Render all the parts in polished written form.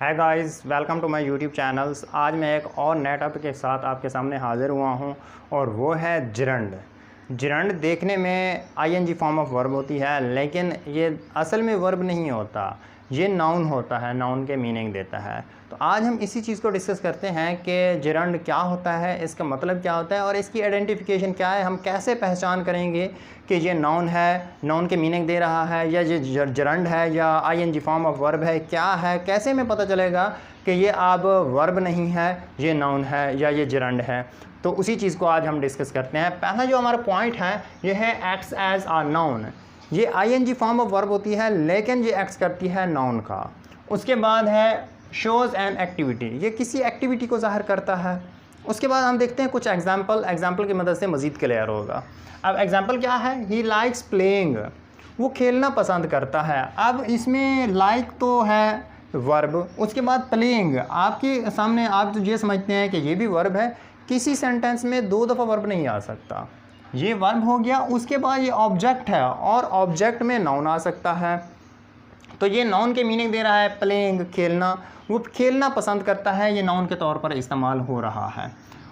है guys, welcome to my YouTube channels. आज मैं एक और नए टॉपिक के साथ आपके सामने हाज़िर हुआ हूं और वो है जिरंड। जिरंड देखने में आईएनजी फॉर्म ऑफ वर्ब होती है, लेकिन ये असल में वर्ब नहीं होता, ये नाउन होता है, नाउन के मीनिंग देता है। तो आज हम इसी चीज़ को डिस्कस करते हैं कि जिरंड क्या होता है, इसका मतलब क्या होता है और इसकी आइडेंटिफिकेशन क्या है। हम कैसे पहचान करेंगे कि ये नाउन है, नाउन के मीनिंग दे रहा है, या ये जिरंड है या आईएनजी फॉर्म ऑफ वर्ब है, क्या है, कैसे में पता चलेगा कि ये अब वर्ब नहीं है, ये नाउन है या ये जिरंड है। तो उसी चीज़ को आज हम डिस्कस करते हैं। पहला जो हमारा पॉइंट है ये है एक्ट्स एज अ नाउन। ये आईएनजी फॉर्म ऑफ वर्ब होती है, लेकिन ये एक्ट करती है नाउन का। उसके बाद है शोज़ एन एक्टिविटी, ये किसी एक्टिविटी को ज़ाहिर करता है। उसके बाद हम देखते हैं कुछ एग्जाम्पल की मदद से मज़ीद क्लियर होगा। अब एग्जाम्पल क्या है, ही लाइक्स प्लेइंग, वो खेलना पसंद करता है। अब इसमें लाइक तो है वर्ब, उसके बाद प्लेइंग आपके सामने, आप तो ये समझते हैं कि ये भी वर्ब है। किसी सेंटेंस में दो दफ़ा वर्ब नहीं आ सकता, ये वर्ब हो गया। उसके बाद ये ऑब्जेक्ट है और ऑब्जेक्ट में नाउन आ सकता है। तो ये नाउन के मीनिंग दे रहा है प्लेइंग, खेलना, वो खेलना पसंद करता है, ये नाउन के तौर पर इस्तेमाल हो रहा है।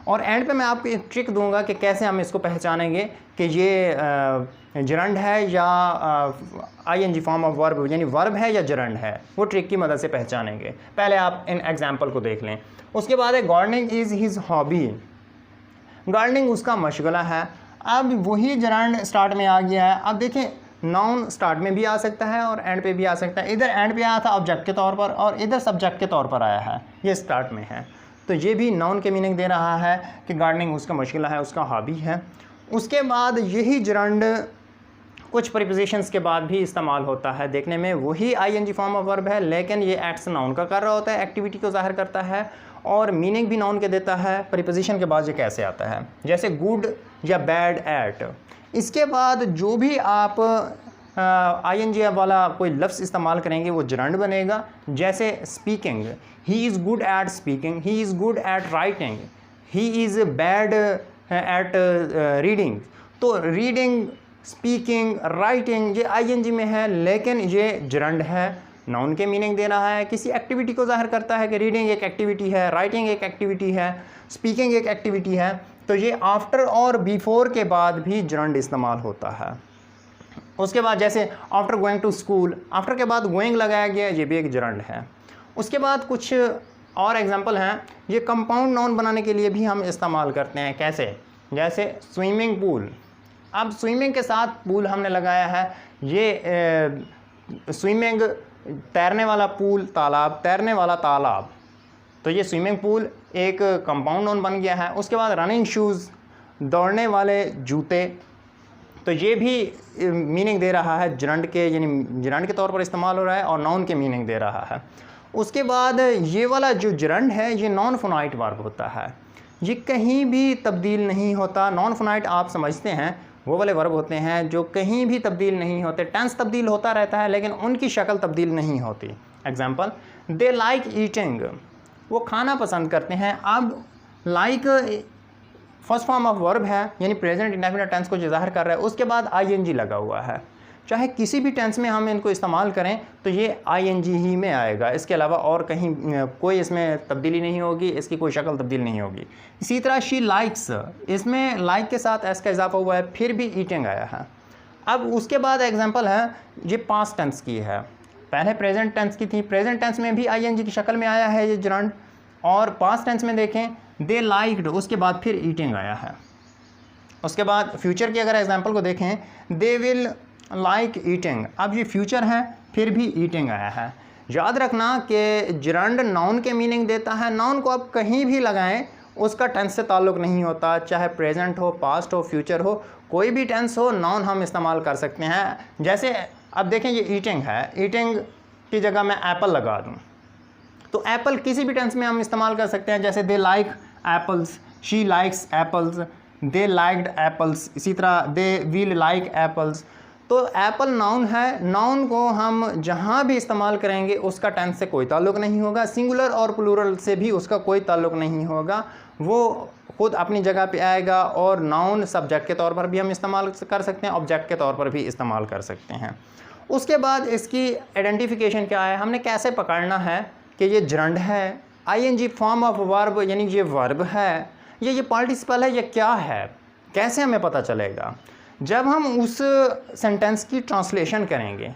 और एंड पे मैं आपको एक ट्रिक दूंगा कि कैसे हम इसको पहचानेंगे कि ये जिरंड है या आईएनजी फॉर्म ऑफ वर्ब, यानी वर्ब है या जिरंड है। वो ट्रिक की मदद से पहचानेंगे। पहले आप इन एग्जाम्पल को देख लें। उसके बाद है gardening is his hobby, gardening उसका मशगला है। अब वही जिरंड स्टार्ट में आ गया है। अब देखें, नाउन स्टार्ट में भी आ सकता है और एंड पे भी आ सकता है। इधर एंड पे आया था ऑब्जेक्ट के तौर पर और इधर सब्जेक्ट के तौर पर आया है, ये स्टार्ट में है। तो ये भी नाउन के मीनिंग दे रहा है कि गार्डनिंग उसका मशगला है, उसका हॉबी है। उसके बाद यही जिरंड कुछ प्रीपोजिशंस के बाद भी इस्तेमाल होता है। देखने में वही आईएनजी फॉर्म ऑफ वर्ब है, लेकिन ये एक्ट्स नाउन का कर रहा होता है, एक्टिविटी को जाहिर करता है और मीनिंग भी नाउन के देता है। प्रीपोजिशन के बाद ये कैसे आता है, जैसे गुड या बैड एट। इसके बाद जो भी आप आईएनजी वाला कोई लफ्ज़ इस्तेमाल करेंगे वो जिरंड बनेगा। जैसे speaking, he is good at speaking, he is good at writing, he is bad at reading. तो रीडिंग, स्पीकिंग, राइटिंग ये आईएनजी में है, लेकिन ये जिरंड है, नाउन के मीनिंग दे रहा है। किसी एक्टिविटी को जाहिर करता है कि रीडिंग एक एक्टिविटी है, राइटिंग एक एक्टिविटी है, स्पीकिंग एक एक्टिविटी है। तो ये आफ्टर और बिफोर के बाद भी जिरंड इस्तेमाल होता है। उसके बाद जैसे after going to school, after के बाद गोइंग लगाया गया, ये भी एक जिरंड है। उसके बाद कुछ और एग्जांपल हैं, ये कंपाउंड नाउन बनाने के लिए भी हम इस्तेमाल करते हैं। कैसे, जैसे स्विमिंग पूल। अब स्विमिंग के साथ पूल हमने लगाया है, ये स्विमिंग तैरने वाला पूल, तालाब, तैरने वाला तालाब। तो ये स्विमिंग पूल एक कंपाउंड नाउन बन गया है। उसके बाद रनिंग शूज़, दौड़ने वाले जूते। तो ये भी मीनिंग दे रहा है जिरंड के, यानी जिरंड के तौर पर इस्तेमाल हो रहा है और नाउन के मीनिंग दे रहा है। उसके बाद ये वाला जो जिरंड है ये नॉन फोनाइट वर्ब होता है, ये कहीं भी तब्दील नहीं होता। नॉन फोनाइट आप समझते हैं, वो वाले वर्ब होते हैं जो कहीं भी तब्दील नहीं होते। टेंस तब्दील होता रहता है लेकिन उनकी शक्ल तब्दील नहीं होती। एग्जाम्पल, दे लाइक ईटिंग, वो खाना पसंद करते हैं। अब like first form of verb है, यानी प्रेजेंट इंडेफिनिट टेंस को जाहिर कर रहा है। उसके बाद आईएनजी लगा हुआ है। चाहे किसी भी टेंस में हम इनको इस्तेमाल करें तो ये आईएनजी ही में आएगा, इसके अलावा और कहीं कोई इसमें तब्दीली नहीं होगी, इसकी कोई शक्ल तब्दील नहीं होगी। इसी तरह शी लाइक्स, इसमें लाइक के साथ एस का इजाफा हुआ है, फिर भी ईटिंग आया है। अब उसके बाद एग्जाम्पल है, ये पास्ट टेंस की है, पहले प्रेजेंट टेंस की थी। प्रेजेंट टेंस में भी आईएनजी की शक्ल में आया है ये जिरंड। और पास्ट टेंस में देखें, दे लाइक्ड, उसके बाद फिर ईटिंग आया है। उसके बाद फ्यूचर की अगर एग्जांपल को देखें, दे विल लाइक ईटिंग, अब ये फ्यूचर है, फिर भी ईटिंग आया है। याद रखना कि जिरंड नाउन के मीनिंग देता है। नाउन को आप कहीं भी लगाएं, उसका टेंस से ताल्लुक़ नहीं होता, चाहे प्रेजेंट हो, पास्ट हो, फ्यूचर हो, कोई भी टेंस हो, नाउन हम इस्तेमाल कर सकते हैं। जैसे अब देखें, ये ईटिंग है, ईटिंग की जगह मैं एप्पल लगा दूँ तो एप्पल किसी भी टेंस में हम इस्तेमाल कर सकते हैं। जैसे they like apples, she likes apples, they liked apples. इसी तरह दे विल लाइक एप्पल्स। तो एप्पल नाउन है, नाउन को हम जहाँ भी इस्तेमाल करेंगे उसका टेंस से कोई ताल्लुक़ नहीं होगा, सिंगुलर और प्लूरल से भी उसका कोई ताल्लुक़ नहीं होगा, वो खुद अपनी जगह पे आएगा। और नाउन सब्जेक्ट के तौर पर भी हम इस्तेमाल कर सकते हैं, ऑब्जेक्ट के तौर पर भी इस्तेमाल कर सकते हैं। उसके बाद इसकी आइडेंटिफिकेशन क्या है, हमने कैसे पकड़ना है कि ये जरंड है, आईएनजी फॉर्म ऑफ वर्ब यानी ये वर्ब है, ये पार्टिसिपल है, ये क्या है, कैसे हमें पता चलेगा? जब हम उस सेंटेंस की ट्रांसलेशन करेंगे,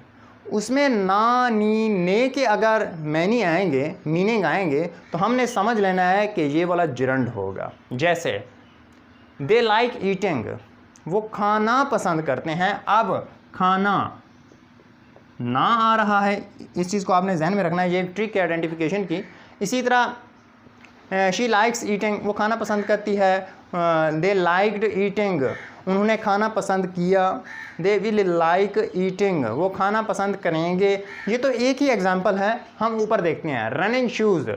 उसमें ना, नी, ने के अगर मीनिंग आएंगे तो हमने समझ लेना है कि ये वाला जिरंड होगा। जैसे दे लाइक ईटिंग, वो खाना पसंद करते हैं। अब खाना ना आ रहा है, इस चीज़ को आपने जहन में रखना है, ये एक ट्रिक है आइडेंटिफिकेशन की। इसी तरह शी लाइक्स ईटिंग, वो खाना पसंद करती है। दे लाइक्ड ईटिंग, उन्होंने खाना पसंद किया। दे विल लाइक ईटिंग, वो खाना पसंद करेंगे। ये तो एक ही एग्जांपल है। हम ऊपर देखते हैं रनिंग शूज़,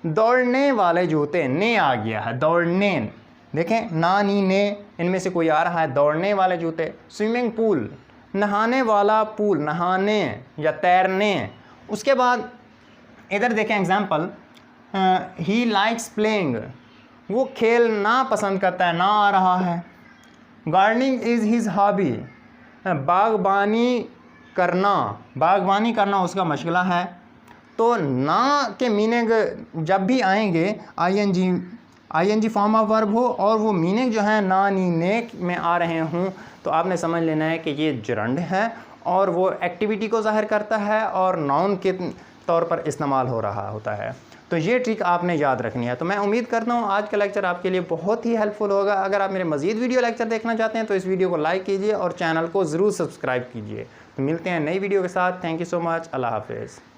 दौड़ने वाले जूते, ने आ गया है, दौड़ने, देखें ना, नी, ने, इनमें से कोई आ रहा है, दौड़ने वाले जूते। स्विमिंग पूल, नहाने वाला पूल, नहाने या तैरने। उसके बाद इधर देखें एग्जांपल, ही लाइक्स प्लेइंग, वो खेलना पसंद करता है, ना आ रहा है। गार्डनिंग इज़ हिज हॉबी, बागबानी करना उसका मशगला है। तो ना के मीनिंग जब भी आएंगे, आईएनजी फॉर्म ऑफ वर्ब हो और वो मीनिंग जो है ना, नी, ने में आ रहे हों, तो आपने समझ लेना है कि ये जरंड है और वो एक्टिविटी को ज़ाहिर करता है और नाउन के तौर पर इस्तेमाल हो रहा होता है। तो ये ट्रिक आपने याद रखनी है। तो मैं उम्मीद करता हूँ आज का लेक्चर आपके लिए बहुत ही हेल्पफुल होगा। अगर आप मेरे मज़ीद वीडियो लेक्चर देखना चाहते हैं तो इस वीडियो को लाइक कीजिए और चैनल को ज़रूर सब्सक्राइब कीजिए। तो मिलते हैं नई वीडियो के साथ। Thank you so much. अल्लाह हाफिज़।